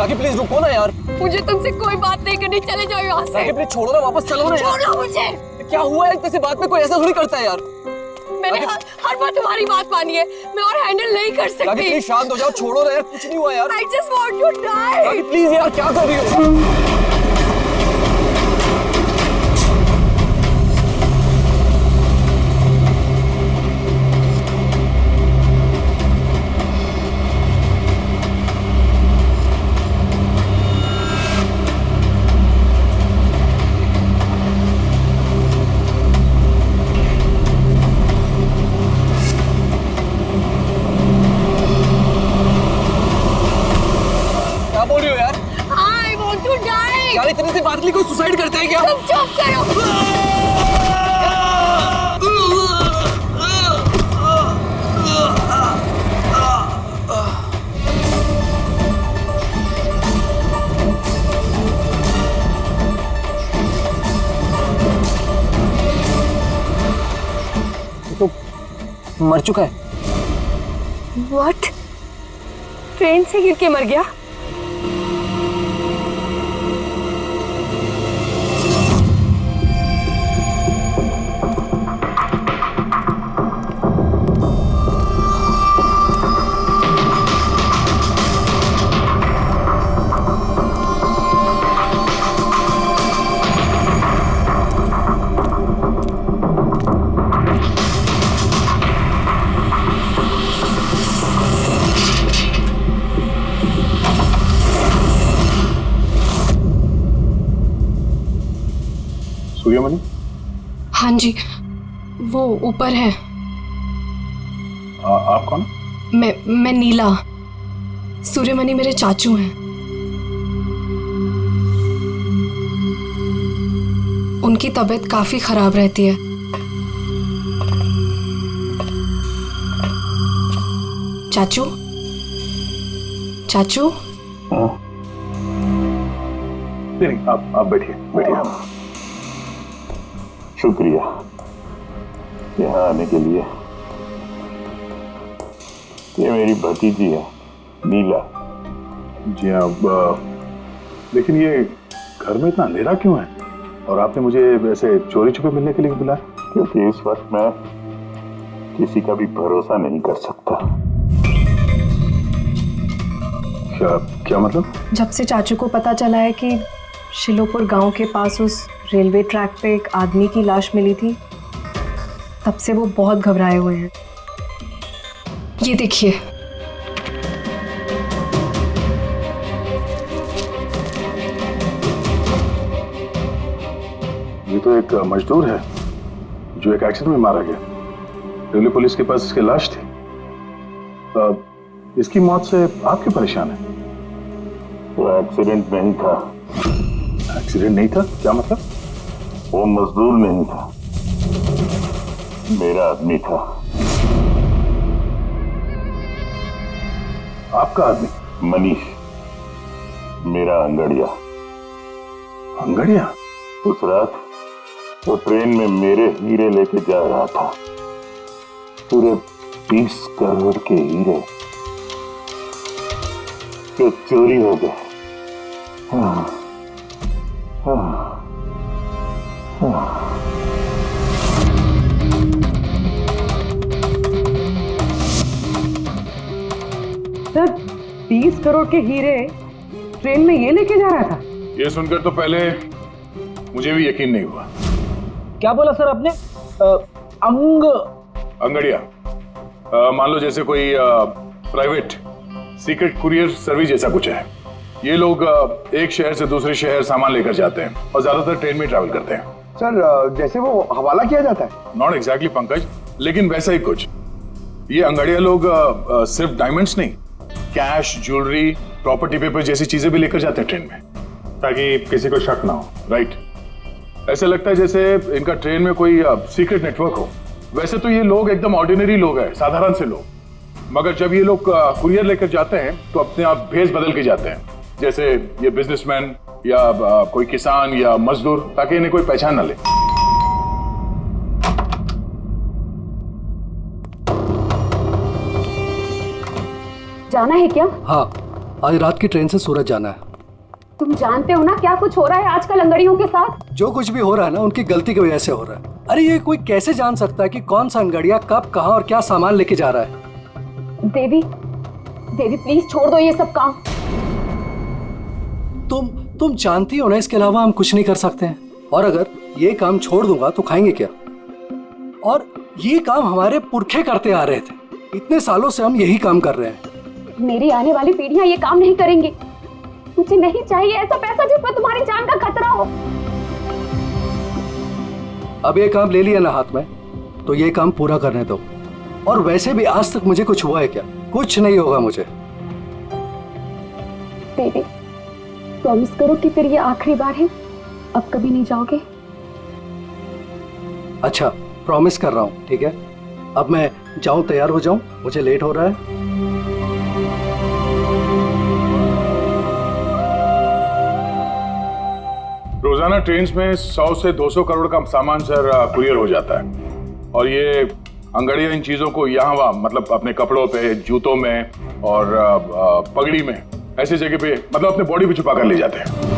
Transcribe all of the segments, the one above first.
राखी please रुको ना यार। मुझे तुमसे कोई बात नहीं करनी, चले जाओ यहाँ से। राखी प्लीज छोड़ो ना, वापस चलो ना यार। छोड़ो मुझे। क्या हुआ है किसी बात में, कोई ऐसा थोड़ी करता है यार। मैंने हर बार तुम्हारी बात मानी है, मैं और हैंडल नहीं कर सकती। राखी प्लीज शांत हो जाओ, छोड़ो ना यार, कुछ नहीं हुआ यार। I just want to die। Rakhi please यार, क्या कर रही हो? बोल रही हो यार? I want to die। यार इतनी सी बात के लिए कोई सुसाइड करता है क्या? तुम चुप करो। तो मर चुका है। What? ट्रेन से गिर के मर गया? सूर्यमणि? हाँ जी, वो ऊपर है। आप कौन? मैं नीला। सूर्यमणि मेरे चाचू हैं। उनकी तबीयत काफी खराब रहती है। चाचू, चाचू। नहीं, आप बैठिए बैठिए आप। शुक्रिया यहाँ आने के लिए। ये मेरी भतीजी है नीला। जी हाँ, लेकिन ये घर में इतना अंधेरा क्यों है? और आपने मुझे वैसे चोरी छुपे मिलने के लिए बुलाया? क्योंकि इस वक्त मैं किसी का भी भरोसा नहीं कर सकता। क्या मतलब? जब से चाचू को पता चला है कि शिलोपुर गांव के पास उस रेलवे ट्रैक पे एक आदमी की लाश मिली थी, तब से वो बहुत घबराए हुए हैं। ये देखिए। ये तो एक मजदूर है जो एक एक्सीडेंट में मारा गया। रेलवे पुलिस के पास इसकी लाश थी। इसकी मौत से आप क्यों परेशान हैं? वो एक्सीडेंट नहीं था। एक्सीडेंट नहीं था? क्या मतलब? वो मजदूर नहीं था, मेरा आदमी था। आपका आदमी? मनीष, मेरा अंगड़िया। अंगड़िया? उस रात वो ट्रेन में मेरे हीरे लेके जा रहा था। पूरे 20 करोड़ के हीरे तो चोरी हो गए। सर, 20 करोड़ के हीरे ट्रेन में ये लेके जा रहा था? ये सुनकर तो पहले मुझे भी यकीन नहीं हुआ। क्या बोला सर आपने? अंगड़िया मान लो जैसे कोई प्राइवेट सीक्रेट कुरियर सर्विस जैसा कुछ है। ये लोग एक शहर से दूसरे शहर सामान लेकर जाते हैं और ज्यादातर ट्रेन में ट्रैवल करते हैं। सर, जैसे वो हवाला किया जाता है? नॉट एग्जैक्टली पंकज, लेकिन वैसा ही कुछ। ये अंगड़िया लोग सिर्फ डायमंड्स नहीं, कैश, ज्वेलरी, प्रॉपर्टी पेपर जैसी चीजें भी लेकर जाते हैं ट्रेन में, ताकि किसी को शक ना हो। राइट? ऐसा लगता है जैसे इनका ट्रेन में कोई सीक्रेट नेटवर्क हो। वैसे तो ये लोग एकदम ऑर्डिनरी लोग हैं, साधारण से लोग, मगर जब ये लोग कुरियर लेकर जाते हैं तो अपने आप भेस बदल के जाते हैं, जैसे ये बिजनेसमैन या कोई किसान या मजदूर, ताकि इन्हें कोई पहचान ना ले। जाना है क्या? हाँ, आज रात की ट्रेन से सूरत जाना है। तुम जानते हो ना क्या कुछ हो रहा है आजकल अंगड़ियों के साथ। जो कुछ भी हो रहा है ना उनकी गलती की वजह से हो रहा है। अरे ये कोई कैसे जान सकता है कि कौन सा अंगड़िया कब कहाँ और क्या सामान लेके जा रहा है। देवी, देवी प्लीज छोड़ दो ये सब काम। तुम जानती हो ना, इसके अलावा हम कुछ नहीं कर सकते हैं। और अगर ये काम छोड़ दूंगा तो खाएंगे क्या? और ये काम हमारे पुरखे करते आ रहे थे, इतने सालों से हम यही काम कर रहे हैं। मेरी आने वाली पीढ़ियां ये काम नहीं करेंगी। मुझे नहीं चाहिए ऐसा पैसा जिसमें तुम्हारी जान का खतरा हो। अब ये काम ले लिया ना हाथ में, तो ये काम पूरा करने दो। और वैसे भी आज तक मुझे कुछ हुआ है क्या? कुछ नहीं होगा मुझे। देवी प्रॉमिस करो कि फिर ये आखिरी बार है, अब कभी नहीं जाओगे। अच्छा प्रॉमिस कर रहा हूँ, ठीक है। अब मैं जाऊं, तैयार हो जाऊं, मुझे लेट हो रहा है। रोजाना ट्रेन में 100 से 200 करोड़ का सामान सर कुरियर हो जाता है। और ये अंगड़िया इन चीजों को यहाँ वहाँ, मतलब अपने कपड़ों पे, जूतों में और पगड़ी में, ऐसी जगह पे, मतलब अपने बॉडी पे छुपा कर ले जाते हैं।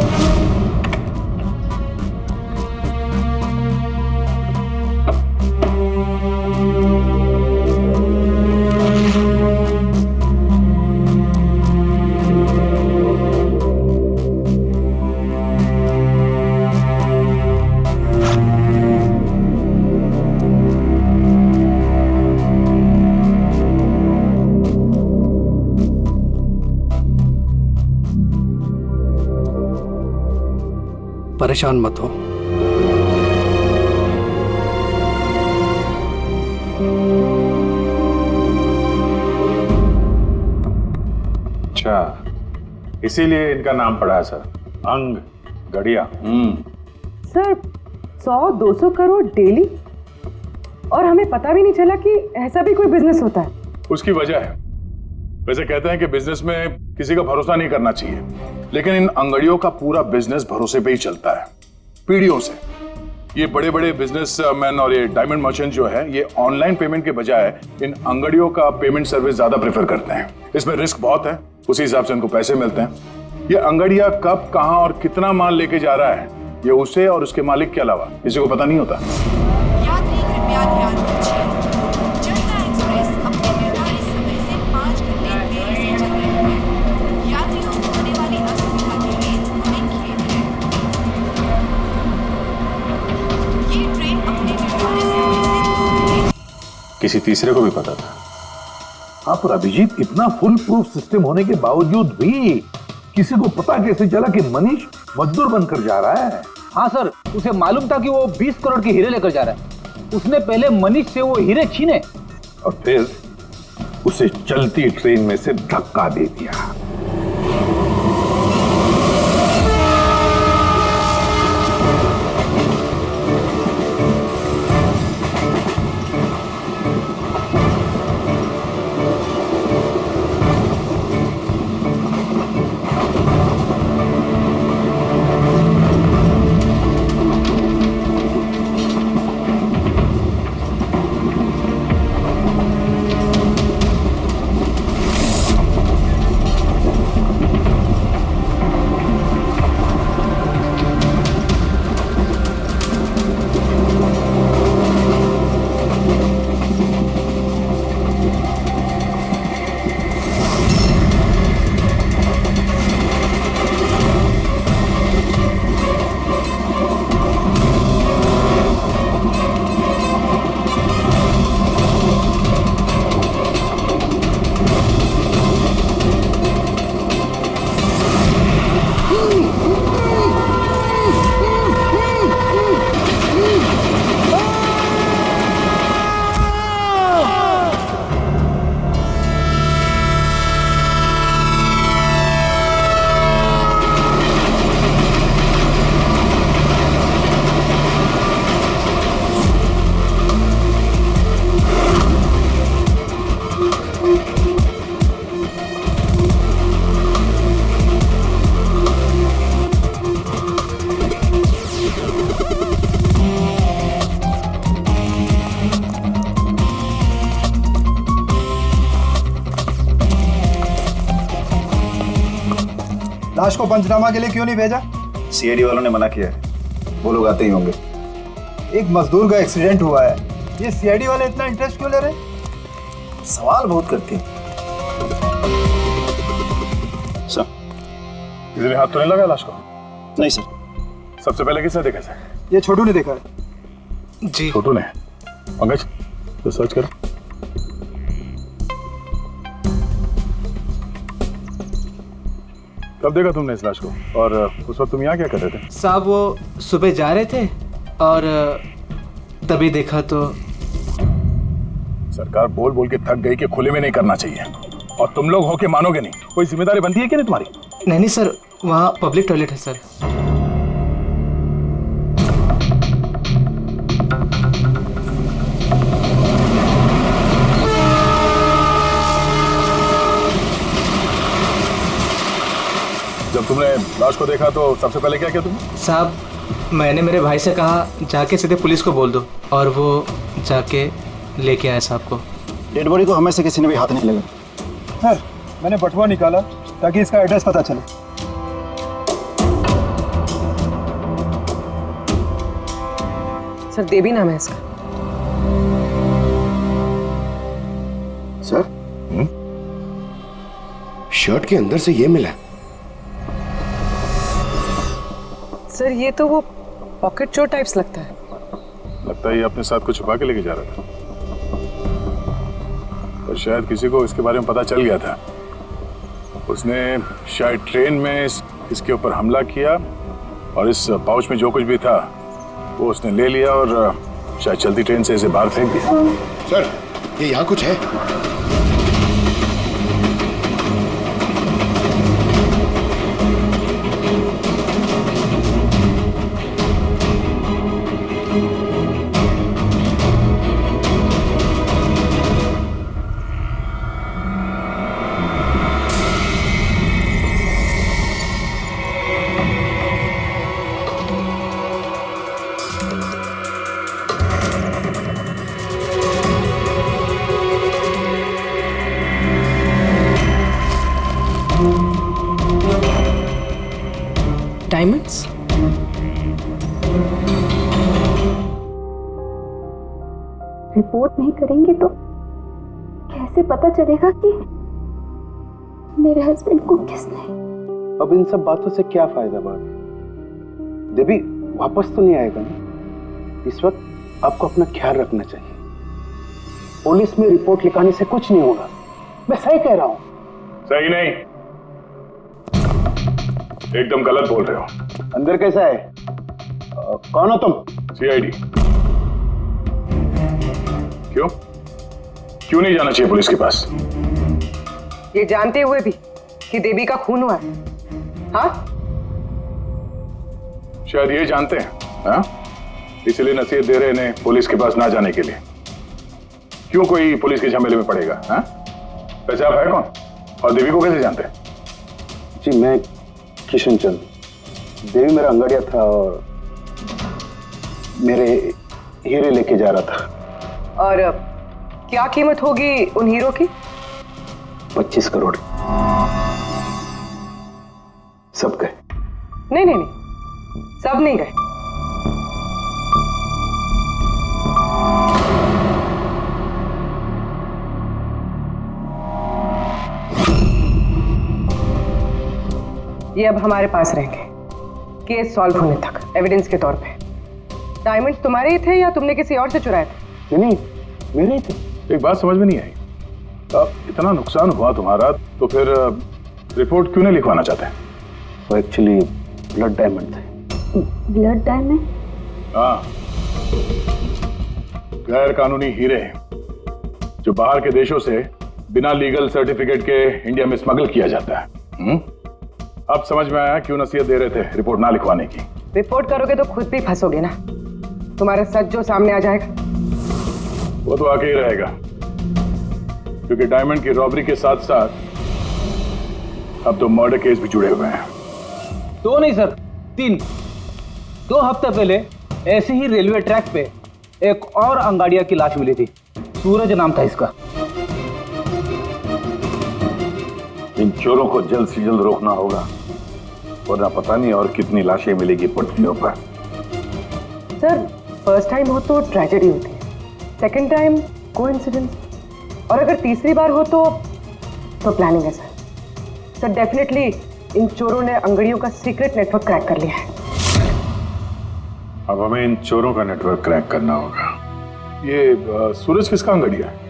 परेशान मत हो। अच्छा, इसीलिए इनका नाम पड़ा है सर, अंग गड़िया। सर 100-200 करोड़ डेली, और हमें पता भी नहीं चला कि ऐसा भी कोई बिजनेस होता है। उसकी वजह है, वैसे कहते हैं कि बिजनेस में किसी का भरोसा नहीं करना चाहिए, लेकिन इन अंगड़ियों का पूरा बिजनेस भरोसे पे ही चलता है, पीढ़ियों से। ये बड़े बड़े बिजनेसमैन और ये डायमंड मर्चेंट जो है, ये ऑनलाइन पेमेंट के बजाय इन अंगड़ियों का पेमेंट सर्विस ज्यादा प्रेफर करते हैं। इसमें रिस्क बहुत है, उसी हिसाब से उनको पैसे मिलते हैं। ये अंगड़िया कब, कहां और कितना माल लेके जा रहा है, ये उसे और उसके मालिक के अलावा किसी को पता नहीं होता। यात्री कृपया ध्यान दीजिए, जनता एक्सप्रेस अपने निर्धारित समय से 5 घंटे देरी से चल रही है। यात्रियों को होने वाली असुविधा के लिए हमें खेद है। ये ट्रेन अपने निर्धारित समय से 2 घंटे। किसी तीसरे को भी पता था। हाँ पर अभिजीत, इतना फुल प्रूफ सिस्टम होने के बावजूद भी किसी को पता कैसे चला कि मनीष मजदूर बनकर जा रहा है? हाँ सर, उसे मालूम था कि वो 20 करोड़ के हीरे लेकर जा रहा है। उसने पहले मनीष से वो हीरे छीने और फिर उसे चलती ट्रेन में से धक्का दे दिया। लाश को पंचनामा के लिए क्यों नहीं भेजा? सीआईडी वालों ने मना किया है, वो लोग आते ही होंगे। एक मजदूर का एक्सीडेंट हुआ है, ये सीआईडी वाले इतना इंटरेस्ट क्यों ले रहे? सवाल बहुत करते हैं। सर, किसी ने हाथ तो नहीं लगाया लाश को? नहीं सर। सबसे पहले किसने देखा सर? ये छोटू ने देखा है। जी छोटू ने। पंकज, तो सर्च करो। कब देखा तुमने इस लाश को? और उस वक्त तुम यहाँ क्या कर रहे थे? साहब वो सुबह जा रहे थे और तभी देखा तो। सरकार बोल बोल के थक गई कि खुले में नहीं करना चाहिए, और तुम लोग हो के मानोगे नहीं। कोई जिम्मेदारी बनती है कि नहीं तुम्हारी? नहीं सर, वहाँ पब्लिक टॉयलेट है सर। जब तुमने लाश को देखा तो सबसे पहले क्या किया तुमने? साहब मैंने मेरे भाई से कहा जाके सीधे पुलिस को बोल दो, और वो जाके लेके आए साहब को। डेड बॉडी को हमें से किसी ने भी हाथ नहीं लगा। सर, मैंने बटुआ निकाला ताकि इसका एड्रेस पता चले। सर देवी नाम है इसका। सर, शर्ट के अंदर से ये मिला। सर ये तो वो पॉकेट चोर टाइप्स लगता है। लगता है ये अपने साथ कुछ छुपा के लेके जा रहा था, और शायद किसी को इसके बारे में पता चल गया था। उसने शायद ट्रेन में इसके ऊपर हमला किया, और इस पाउच में जो कुछ भी था वो उसने ले लिया और शायद चलती ट्रेन से इसे बाहर फेंक दिया। सर, ये यहाँ कुछ है। डायमंड्स? रिपोर्ट नहीं करेंगे तो कैसे पता चलेगा कि मेरे हस्बैंड को किसने? अब इन सब बातों से क्या फायदा भाभी? देवी वापस तो नहीं आएगा ना? इस वक्त आपको अपना ख्याल रखना चाहिए। पुलिस में रिपोर्ट लिखाने से कुछ नहीं होगा। मैं सही कह रहा हूँ। सही नहीं, एकदम गलत बोल रहे हो। अंदर कैसा है? कौन हो तुम? सीआईडी। क्यों नहीं जाना चाहिए पुलिस के पास? ये जानते हुए भी कि देवी का खून हुआ है? हाँ? शायद ये जानते हैं, हाँ? इसलिए नसीहत दे रहे हैं पुलिस के पास ना जाने के लिए। क्यों कोई पुलिस के झमेले में पड़ेगा? हाँ? वैसे आप है कौन, और देवी को कैसे जानते हैं? जी मैं किशन चंद। देवी मेरा अंगड़िया था और मेरे हीरे लेके जा रहा था। और क्या कीमत होगी उन हीरो की? 25 करोड़। सब गए? नहीं, सब नहीं गए। ये अब हमारे पास रहेंगे केस सॉल्व होने तक, एविडेंस के तौर पे। डायमंड्स तुम्हारे ही थे या तुमने किसी और से चुराए थे? नहीं, मेरे ही थे। एक बात समझ में नहीं आई, अब इतना नुकसान हुआ तुम्हारा तो फिर रिपोर्ट क्यों नहीं लिखवाना चाहते? वो एक्चुअली ब्लड डायमंड थे। Blood diamond? हाँ, गैर कानूनी हीरे जो बाहर के देशों से बिना लीगल सर्टिफिकेट के इंडिया में स्मगल किया जाता है। अब समझ में आया क्यों नसीहत दे रहे थे रिपोर्ट ना लिखवाने की। रिपोर्ट करोगे तो खुद भी फंसोगे ना, तुम्हारा सच जो सामने आ जाएगा। वो तो आके ही रहेगा, क्योंकि डायमंड की रॉबरी के साथ साथ अब तो मर्डर केस भी जुड़े हुए हैं। 2 नहीं सर, 3। 2 हफ्ते पहले ऐसे ही रेलवे ट्रैक पे एक और अंगाड़िया की लाश मिली थी। सूरज नाम था इसका। इन चोरों को जल्द से जल्द रोकना होगा, वरना पता नहीं और कितनी लाशें मिलेगी पटरियों पर। सर फर्स्ट टाइम हो तो ट्रेजेडी होती है, सेकंड टाइम कोइंसिडेंस, और अगर तीसरी बार हो तो प्लानिंग है सर। सर डेफिनेटली इन चोरों ने अंगड़ियों का सीक्रेट नेटवर्क क्रैक कर लिया है। अब हमें इन चोरों का नेटवर्क क्रैक करना होगा। ये सूरज किसका अंगड़िया है?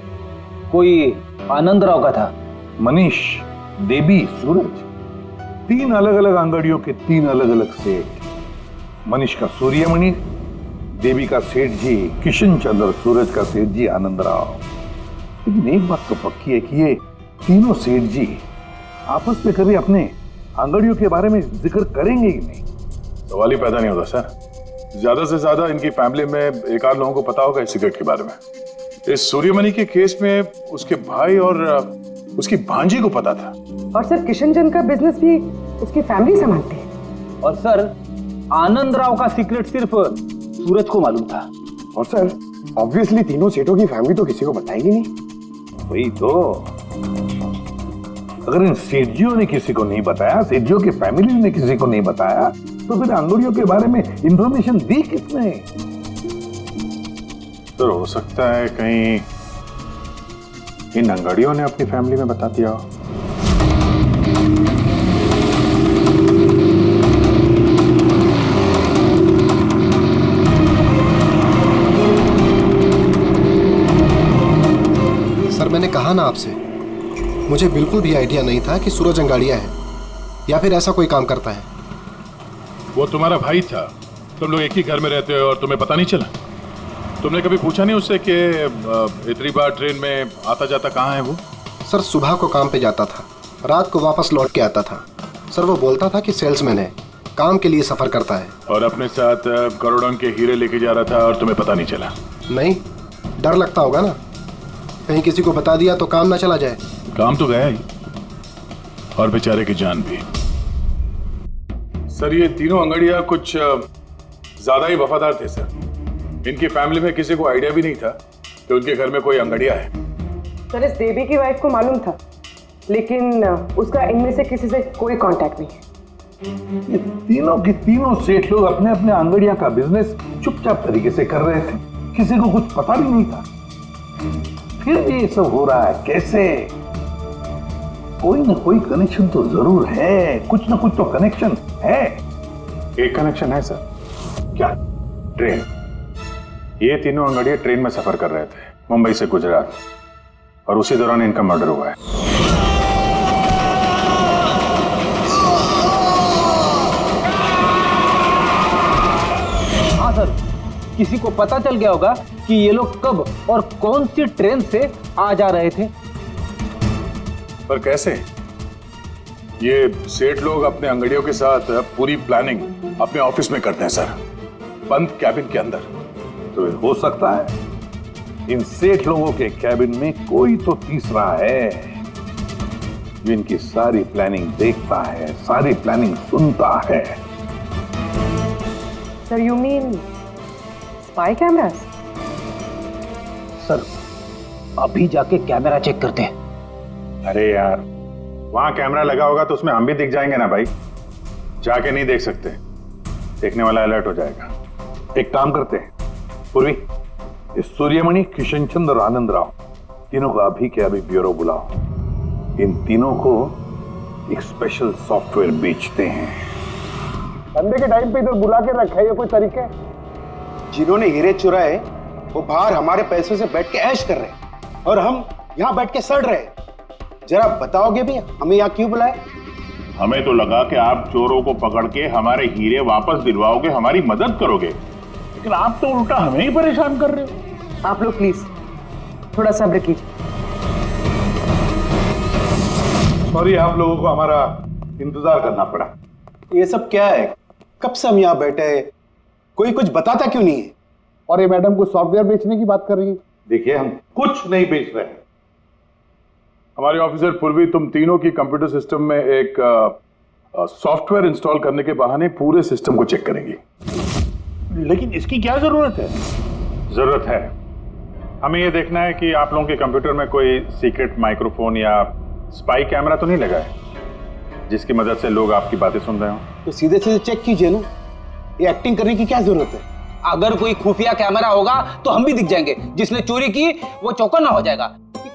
कोई आनंद राव का था। मनीष, देवी, सूरज, 3 अलग अलग अंगड़ियों के 3 अलग अलग सेठ। मनीष का सूर्यमणि, देवी का सेठ जी किशन चंद्र, सूरज का सेठ जी आनंद राव। लेकिन एक बात तो पक्की है कि ये तीनों सेठ जी आपस में कभी अपने अंगड़ियों के बारे में जिक्र करेंगे ही नहीं। सवाल ही पैदा नहीं होता सर। ज्यादा से ज्यादा इनकी फैमिली में एक आध लोगों को पता होगा इस सिगरेट के बारे में। इस सूर्यमणि के केस में उसके भाई और उसकी भांजी को पता था। और सर किशन चंद का बिजनेस भी उसकी फैमिली संभालती है। और सर आनंद राव का सीक्रेट सिर्फ सूरज को मालूम था। और सर ऑब्वियसली तीनों सेठों की फैमिली तो किसी को बताएगी नहीं। वही तो, अगर इन सेठियों ने किसी को नहीं बताया, सेठियों की फैमिली ने किसी को नहीं बताया, तो फिर अंगड़ियों के बारे में इंफॉर्मेशन दी किसने? तो हो सकता है कहीं इन अंगड़ियों ने अपनी फैमिली में बता दिया हो। सर मैंने कहा ना आपसे, मुझे बिल्कुल भी आइडिया नहीं था कि सूरज अंगाड़िया है या फिर ऐसा कोई काम करता है। वो तुम्हारा भाई था, तुम लोग एक ही घर में रहते हो और तुम्हें पता नहीं चला? तुमने कभी पूछा नहीं उससे कि इतनी बार ट्रेन में आता जाता कहाँ है वो? सर सुबह को काम पे जाता था, रात को वापस लौट के आता था। सर वो बोलता था कि सेल्समैन है, काम के लिए सफर करता है। और अपने साथ करोड़ों के हीरे लेके जा रहा था और तुम्हें पता नहीं चला? नहीं, डर लगता होगा ना, कहीं किसी को बता दिया तो काम ना चला जाए। काम तो गया ही, और बेचारे की जान भी। सर ये तीनों अंगड़िया कुछ ज्यादा ही वफादार थे सर। इनकी फैमिली में किसी को आइडिया भी नहीं था कि उनके घर में कोई अंगड़िया है। सर इस देवी की वाइफ को मालूम था, लेकिन उसका इनमें से किसी से कोई कांटेक्ट नहीं है। ये तीनों के तीनों सेठ लोग अपने अपने अंगड़िया का बिजनेस चुपचाप तरीके से कर रहे थे, किसी को कुछ पता भी नहीं था। फिर ये सब हो रहा है कैसे? कोई ना कोई कनेक्शन तो जरूर है, कुछ ना कुछ तो कनेक्शन है। एक कनेक्शन है सर। क्या? ट्रेन। ये तीनों अंगड़िया ट्रेन में सफर कर रहे थे मुंबई से गुजरात, और उसी दौरान इनका मर्डर हुआ है। हाँ सर, किसी को पता चल गया होगा कि ये लोग कब और कौन सी ट्रेन से आ जा रहे थे। पर कैसे? ये सेठ लोग अपने अंगड़ियों के साथ पूरी प्लानिंग अपने ऑफिस में करते हैं सर, बंद कैबिन के अंदर। तो हो सकता है इन सेठ लोगों के कैबिन में कोई तो तीसरा है जो इनकी सारी प्लानिंग देखता है, सारी प्लानिंग सुनता है। Sir you mean spy cameras? Sir अभी जाके कैमरा चेक करते हैं। अरे यार, वहां कैमरा लगा होगा तो उसमें हम भी दिख जाएंगे ना भाई। जाके नहीं देख सकते, देखने वाला अलर्ट हो जाएगा। एक काम करते हैं पूर्वी, इस सूर्यमणि, किशन चंद्र और आनंद राव तीनों को अभी के अभी ब्यूरो बुलाओ। इन तीनों को एक स्पेशल सॉफ्टवेयर बेचते हैं। संडे के टाइम पे इधर बुला के रखा है, ये कोई तरीका है? जिन्होंने हीरे चुराए वो बाहर हमारे पैसों से बैठ के ऐश कर रहे हैं और हम यहाँ बैठ के सड़ रहे हैं। जरा बताओगे भी हमें यहाँ क्यों बुलाए? हमें तो लगा कि आप चोरों को पकड़ के हमारे हीरे वापस दिलवाओगे, हमारी मदद करोगे, लेकिन आप तो उल्टा हमें ही परेशान कर रहे हो। आप लोग प्लीज थोड़ा सब्र कीजिए। सॉरी, आप लोगों को हमारा इंतजार करना पड़ा। ये सब क्या है? कब से हम यहाँ बैठे हैं, कोई कुछ बताता क्यों नहीं है? और ये मैडम को सॉफ्टवेयर बेचने की बात कर रही है। देखिए, हम कुछ नहीं बेच रहे हैं। हमारे ऑफिसर पूर्वी तुम तीनों की कंप्यूटर सिस्टम में एक सॉफ्टवेयर इंस्टॉल करने के बहाने पूरे सिस्टम को चेक करेंगी। लेकिन इसकी क्या जरूरत है? जरूरत है, हमें यह देखना है कि आप लोगों के कंप्यूटर में कोई सीक्रेट माइक्रोफोन या स्पाई कैमरा तो नहीं लगा है, जिसकी मदद से लोग आपकी बातें सुन रहे हो? तो सीधे सीधे चेक कीजिए ना, ये एक्टिंग करने की क्या जरूरत है? अगर कोई खुफिया कैमरा होगा तो हम भी दिख जाएंगे, जिसने चोरी की वो चौकन्ना हो जाएगा।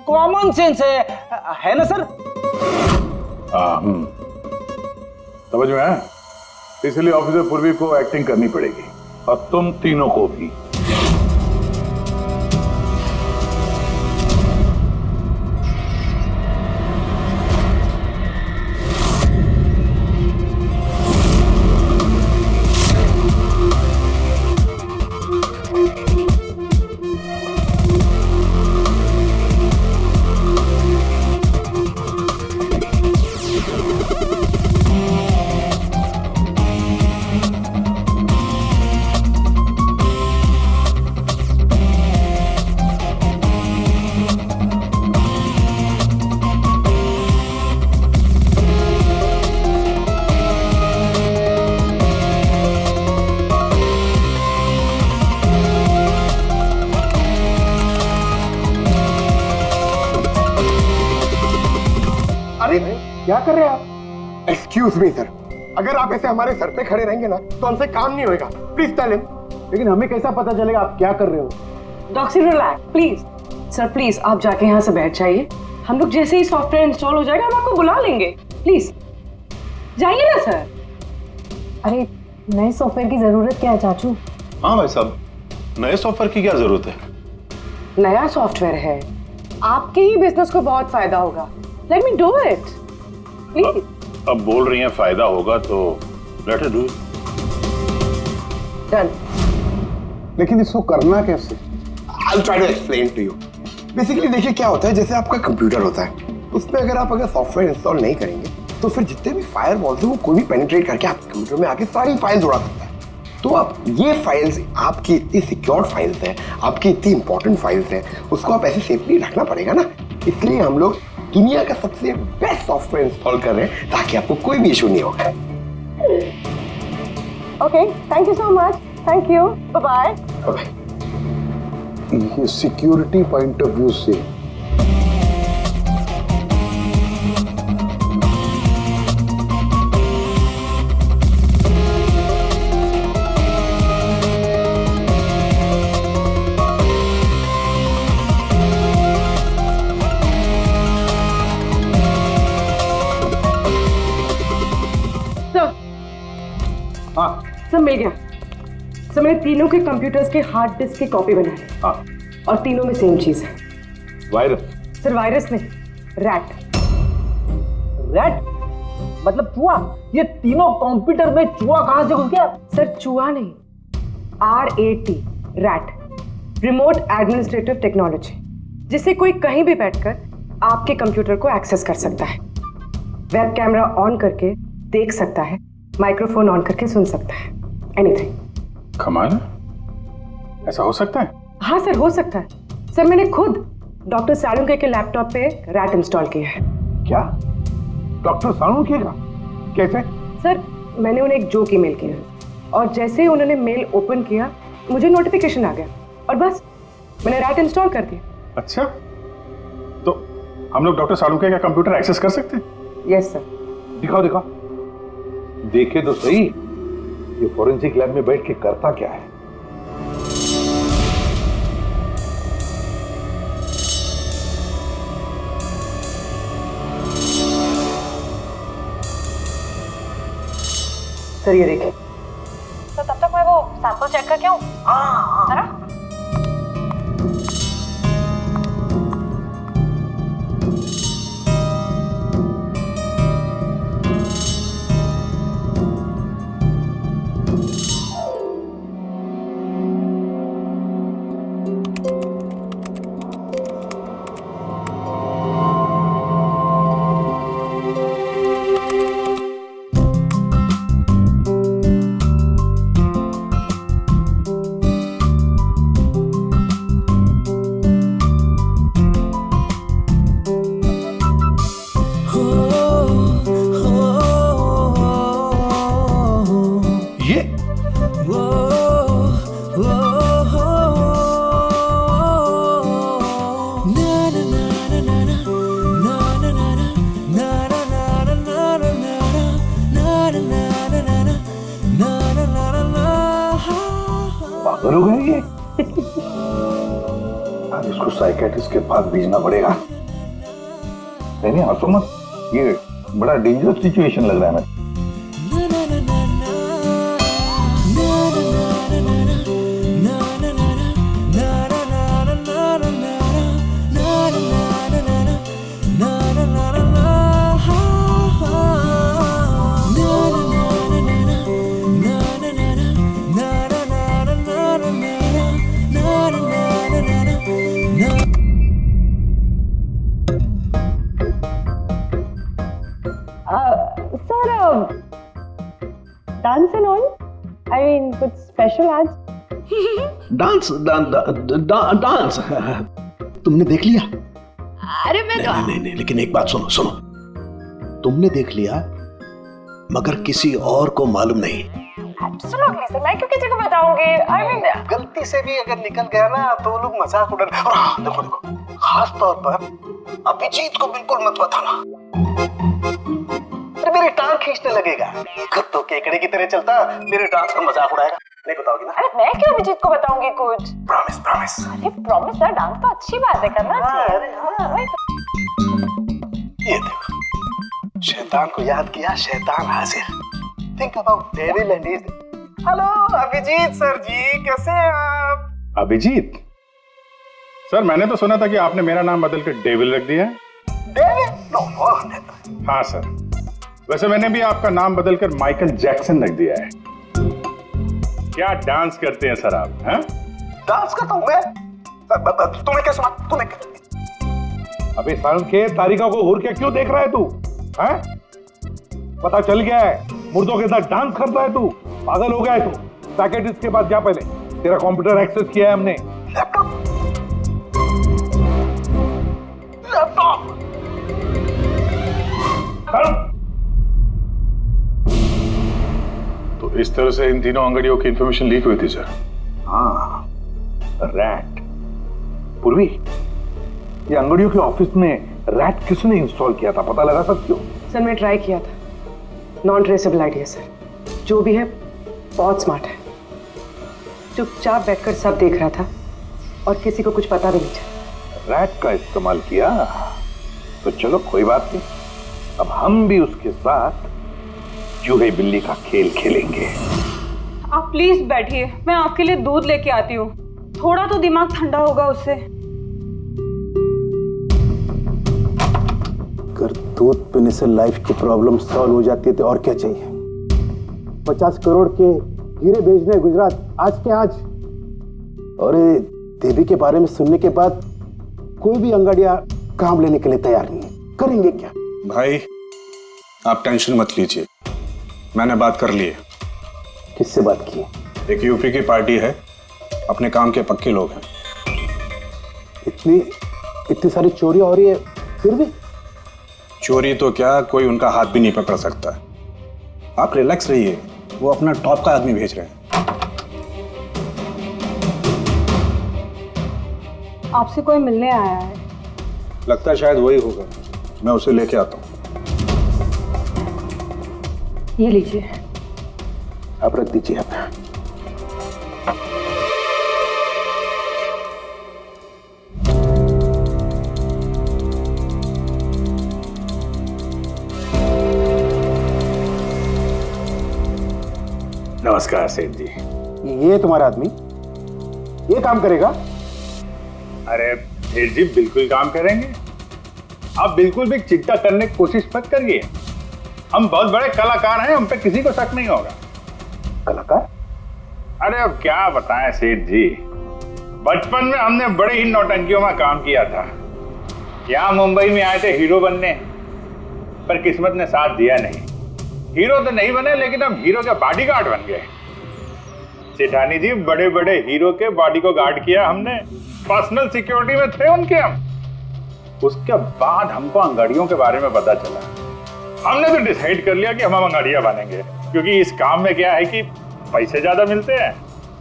कॉमन सेंस है ना सर? समझ में आया? इसलिए ऑफिसर पूर्वी को एक्टिंग करनी पड़ेगी और तुम तीनों को भी। क्या कर रहे हैं आप? एक्सक्यूज मी सर, अगर आप ऐसे हमारे सर पे खड़े रहेंगे ना तो हमसे काम नहीं होगा। Please tell him. लेकिन हमें कैसा पता चलेगा आप क्या कर रहे हो? Doctor relax please. Sir please आप जाके यहाँ से बैठ जाइए, हम लोग जैसे ही सॉफ्टवेयर इंस्टॉल हो जाएगा हम आपको बुला लेंगे। प्लीज जाइए ना सर। अरे नए सॉफ्टवेयर की जरूरत क्या है चाचू? हाँ भाई साहब, नए सॉफ्टवेयर की क्या जरूरत है? नया सॉफ्टवेयर है, आपके ही बिजनेस को बहुत फायदा होगा। Let me do it please. अब बोल रही हैं फायदा होगा तो let us do it. Done. लेकिन इसको करना कैसे? I'll try to explain to you. Basically देखिए क्या होता है, जैसे आपका कंप्यूटर होता है, उसमें अगर सॉफ्टवेयर इंस्टॉल नहीं करेंगे तो फिर जितने भी फायरवॉल्स हैं वो कोई भी पेनिट्रेट करके आपके कंप्यूटर में आके सारी फाइल्स उड़ा सकता है। तो आप ये फाइल्स, आपकी इतनी सिक्योर्ड फाइल्स हैं, आपकी इतनी इंपॉर्टेंट फाइल्स हैं, उसको आप ऐसे सेफली रखना पड़ेगा ना। इसलिए हम लोग दुनिया का सबसे बेस्ट सॉफ्टवेयर इंस्टॉल कर रहे हैं ताकि आपको कोई भी इशू नहीं होगा। Okay, thank you so much. Thank you, bye bye. ये सिक्योरिटी पॉइंट ऑफ व्यू से सब मिल गया। सब मैंने तीनों के कंप्यूटर्स के हार्ड डिस्क की कॉपी बनाई। हाँ। और तीनों में सेम चीज है। वायरस? सर वायरस नहीं, रैट। रैट मतलब चूहा? ये तीनों कंप्यूटर में चूहा कहां से घुस गया? सर चूहा नहीं, RAT, rat, remote administrative technology, जिससे कोई कहीं भी बैठकर आपके कंप्यूटर को एक्सेस कर सकता है। वेब कैमरा ऑन करके देख सकता है, माइक्रोफोन ऑन करके सुन सकता है, एनीथिंग। कमाल है, ऐसा हो सकता है? हाँ सर हो सकता है। सर मैंने खुद डॉक्टर सालुंके के लैपटॉप पे रैट इंस्टॉल किया है। क्या? डॉक्टर सालुंके का? कैसे? सर मैंने उन्हें एक जोक ईमेल किया और जैसे ही उन्होंने मेल ओपन किया मुझे नोटिफिकेशन आ गया और बस मैंने रैट इंस्टॉल कर दिया। अच्छा, तो हम लोग डॉक्टर सालुंके का कंप्यूटर एक्सेस कर सकते हैं? Yes sir. दिखाओ दिखाओ, देखे तो सही ये फोरेंसिक लैब में बैठ के करता क्या है। सर ये देखिए। तो तब तक मैं वो सैंपल चेक करके आऊं? है ना? पागल हो गए ये? आज इसको साइकेट्रिस्ट के पास भेजना पड़ेगा। नहीं हंसो मत, ये बड़ा डेंजरस सिचुएशन लग रहा है मुझे। Sir dance and all, I mean कुछ स्पेशल आज? डांस डांस तुमने देख लिया? अरे मैं तो नहीं, लेकिन एक बात सुनो सुनो, तुमने देख लिया मगर किसी और को मालूम नहीं। एब्सोल्युटली सर, मैं क्यों किसी को बताऊंगी? आई मीन गलती से भी अगर निकल गया ना तो वो लोग मजाक उड़ा। देखो देखो, खास तौर पर अभिजीत को बिल्कुल मत बताना, मेरी टांग खींचने लगेगा। तो केकड़े की तरह चलता मेरे डांस का मजाक उड़ाएगा। नहीं बताओगी ना? अरे मैं क्यों अभिजीत को बताऊंगी कुछ? Promise promise. अरे प्रॉमिस सर, डांस तो अच्छी बात है, करना चाहिए। ये देखो, शैतान को याद किया, शैतान हाजिर। Think about devil and his. Hello Abhijeet sir ji, कैसे हैं आप? अभिजीत सर, मैंने तो सुना था कि आपने मेरा नाम बदल कर डेविल रख दिया है। डेविल? नो। हाँ सर, वैसे मैंने भी आपका नाम बदलकर माइकल जैक्सन रख दिया है। क्या डांस करते हैं सर आप? हैं? डांस करता हूं मैं? तुम्हें क्या सुना? तुम्हें अबे साल के तारिका को घूर के क्यों देख रहा है तू? हैं? पता चल गया है मुर्दों के साथ डांस करता है तू। पागल हो गया है तू। साइकियाट्रिस्ट के पास जा पहले, तेरा कंप्यूटर एक्सेस किया है हमने। लैपटॉप तो इस तरह से इन तीनों अंगड़ियों की इंफॉर्मेशन लीक हुई थी सर। हाँ, रैट। पूर्वी, ये अंगड़ियों के ऑफिस में रैट किसने इंस्टॉल किया था, पता लगा सकते हो? सर मैं ट्राई किया था, नॉन ट्रेसेबल आइडिया सर। जो भी है बहुत स्मार्ट है, चुपचाप बैठकर सब देख रहा था और किसी को कुछ पता भी नहीं चला। रैट का इस्तेमाल किया तो चलो कोई बात नहीं, अब हम भी उसके साथ चूहे बिल्ली का खेल खेलेंगे। आप प्लीज बैठिए, मैं आपके लिए दूध लेके आती हूँ। थोड़ा तो दिमाग ठंडा होगा उससे। अगर दूध पीने से लाइफ की प्रॉब्लम सॉल्व हो जाती है तो और क्या चाहिए। 50 करोड़ के हीरे भेजने गुजरात आज के आज। और देवी के बारे में सुनने के बाद कोई भी अंगाड़िया काम लेने के लिए तैयार नहीं है। करेंगे क्या? भाई आप टेंशन मत लीजिए, मैंने बात कर ली है। किससे बात की? एक यूपी की पार्टी है, अपने काम के पक्के लोग हैं। इतनी सारी चोरियां हो रही है फिर भी? चोरी तो क्या, कोई उनका हाथ भी नहीं पकड़ सकता। आप रिलैक्स रहिए, वो अपना टॉप का आदमी भेज रहे हैं। आपसे कोई मिलने आया है? लगता है शायद वही होगा, मैं उसे लेके आता हूँ। ये लीजिए। आप रख दीजिए अपना। नमस्कार सेठ जी। ये तुम्हारा आदमी ये काम करेगा? अरे सेठ जी बिल्कुल काम करेंगे, आप बिल्कुल भी चिंता करने की कोशिश मत करिए। हम बहुत बड़े कलाकार हैं, हम पे किसी को शक नहीं होगा। कलाकार? अरे अब क्या बताएं सेठ जी, बचपन में हमने बड़े ही नौटंकियों में काम किया था। यहाँ मुंबई में आए थे हीरो बनने, पर किस्मत ने साथ दिया नहीं। हीरो तो नहीं बने, लेकिन हम हीरो के बॉडीगार्ड बन गए। सेठानी जी, बड़े बड़े हीरो के बॉडी को गार्ड किया हमने, पर्सनल सिक्योरिटी में थे उनके हम। उसके बाद हमको अंगाड़ियों के बारे में पता चला, हमने तो डिसाइड कर लिया कि हम अंगाड़िया बनेंगे, क्योंकि इस काम में क्या है कि पैसे ज्यादा मिलते हैं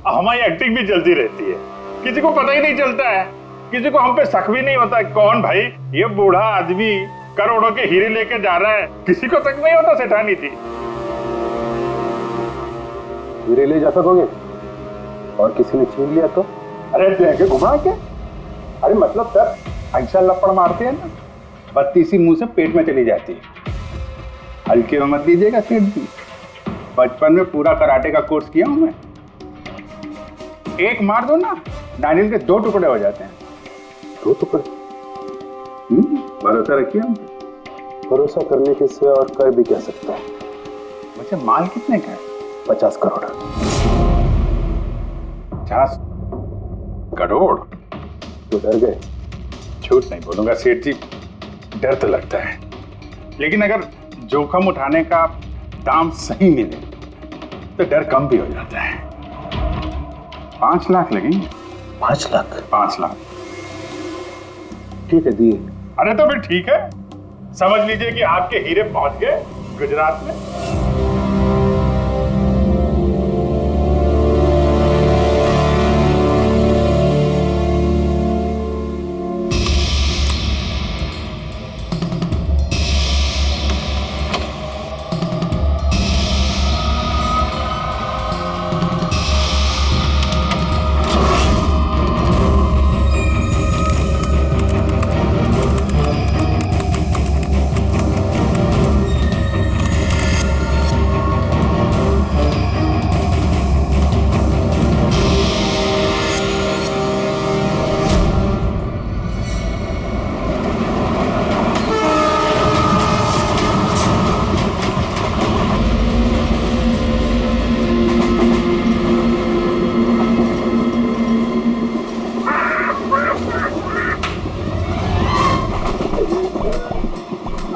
और हमारी एक्टिंग भी चलती रहती है। किसी को पता ही नहीं चलता है, किसी को हम पे शक भी नहीं होता कौन भाई ये बूढ़ा आदमी करोड़ों के हीरे लेके जा रहा है, किसी को शक नहीं होता। सेठानी थी हीरे ले जा सकोगे? और किसी ने छीन लिया तो? अरे देखे घुमा के, अरे मतलब सर ऐसा लपड़ मारते हैं ना, बत्ती सी मुंह से पेट में चली जाती है। हल्के में मत लीजिएगा सेठ जी, बचपन में पूरा कराटे का कोर्स किया हूं मैं। एक मार दो ना, नारियल के 2 टुकड़े हो जाते हैं। 2 टुकड़े? भरोसा रखिए हम। भरोसा करने के सिवा और कर भी कह सकता है। वैसे माल कितने का है? 50 करोड़। 50 करोड़? तो डर गए? झूठ नहीं बोलूंगा सेठ जी, डर तो लगता है, लेकिन अगर जोखम उठाने का दाम सही मिले तो डर कम भी हो जाता है। 5 लाख लगेंगे। 5 लाख? 5 लाख। ठीक है, दिए। अरे तो फिर ठीक है, समझ लीजिए कि आपके हीरे पहुंच गए गुजरात में।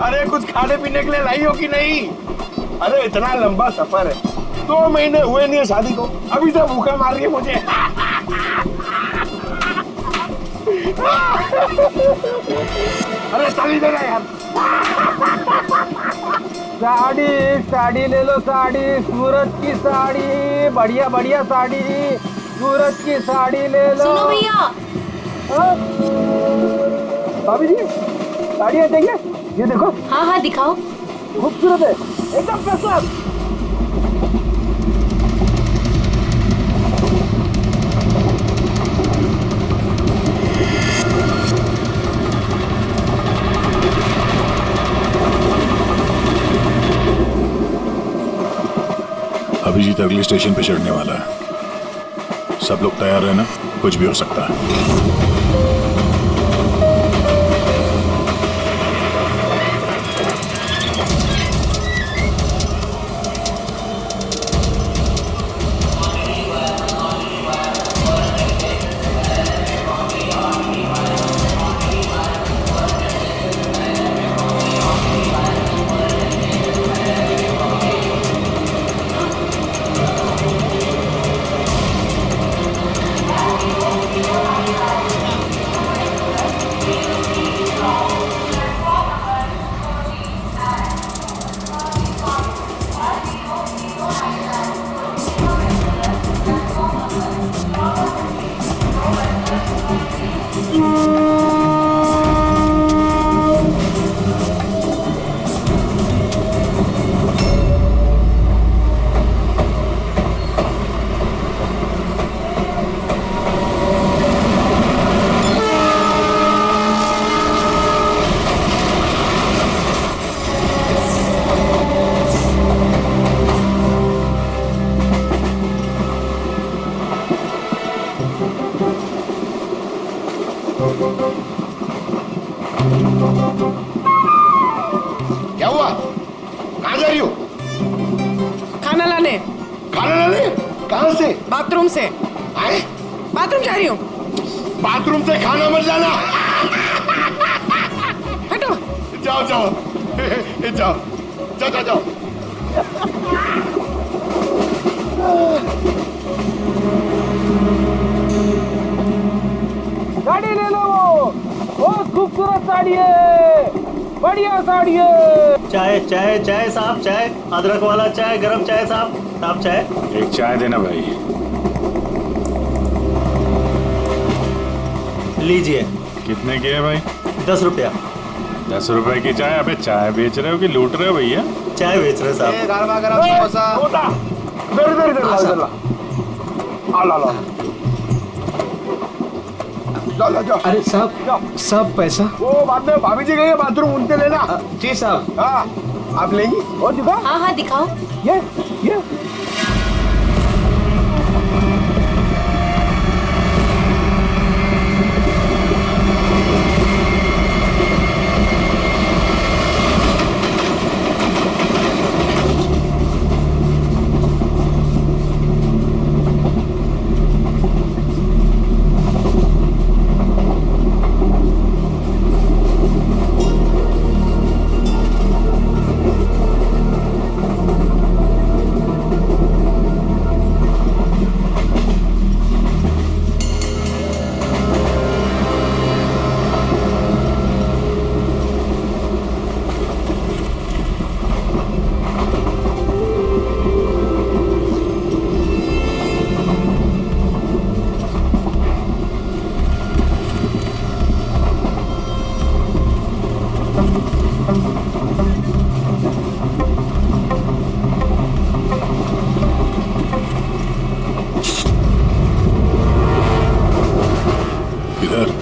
अरे कुछ खाने पीने के लिए लाई हो कि नहीं? अरे इतना लंबा सफर है, 2 महीने हुए नहीं है शादी को, अभी से भूखा मार रही है मुझे। अरे साड़ी देना यार। साड़ी ले लो, साड़ी, सूरज की साड़ी, बढ़िया बढ़िया साड़ी, सूरज की साड़ी ले लो। सुनो भैया। भाभी जी, साड़ियाँ देंगे? ये देखो। हाँ हाँ दिखाओ। खूबसूरत है, एकदम फर्स्ट क्लास। अभिजीत अगले स्टेशन पे चढ़ने वाला है, सब लोग तैयार रहना, कुछ भी हो सकता है। क्या हुआ? कहाँ जा रही हो? खाना लाने। खाना लाने? कहाँ से? बाथरूम से। आए? बाथरूम जा रही हूँ। बाथरूम से खाना मत लाना। हटो। जाओ जाओ जाओ जाओ जाओ जाओ। साड़ी ले लो, बहुत खूबसूरत साड़ी है, बढ़िया साड़ी है। चाय चाय चाय साहब, चाय, अदरक वाला चाय, गरम चाय साहब, साहब चाय। एक चाय देना भाई। लीजिए। कितने की है भाई? 10 रुपया। 10 रुपए की चाय? अबे चाय बेच रहे हो कि लूट रहे हो भैया? चाय बेच रहे साहब। गरमा गरम समोसा। इधर इधर इधर इधर। ला ला जाओ। अरे साहब सब पैसा वो बाद में भाभी जी गई बाथरूम उनसे लेना। जी साहब। हाँ आप लेंगी और दिखाओ। हाँ हाँ दिखाओ। ये इधर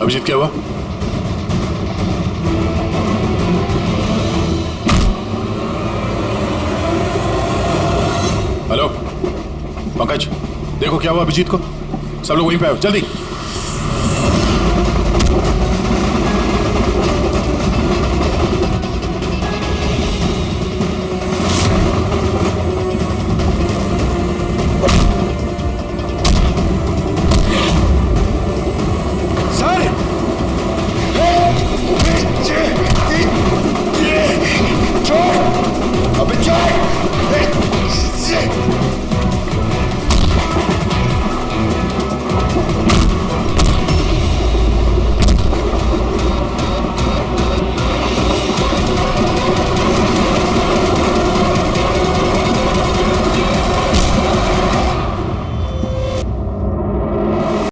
अभिजीत क्या हुआ? हेलो पंकज, देखो क्या हुआ अभिजीत को। सब लोग वहीं पे आओ जल्दी।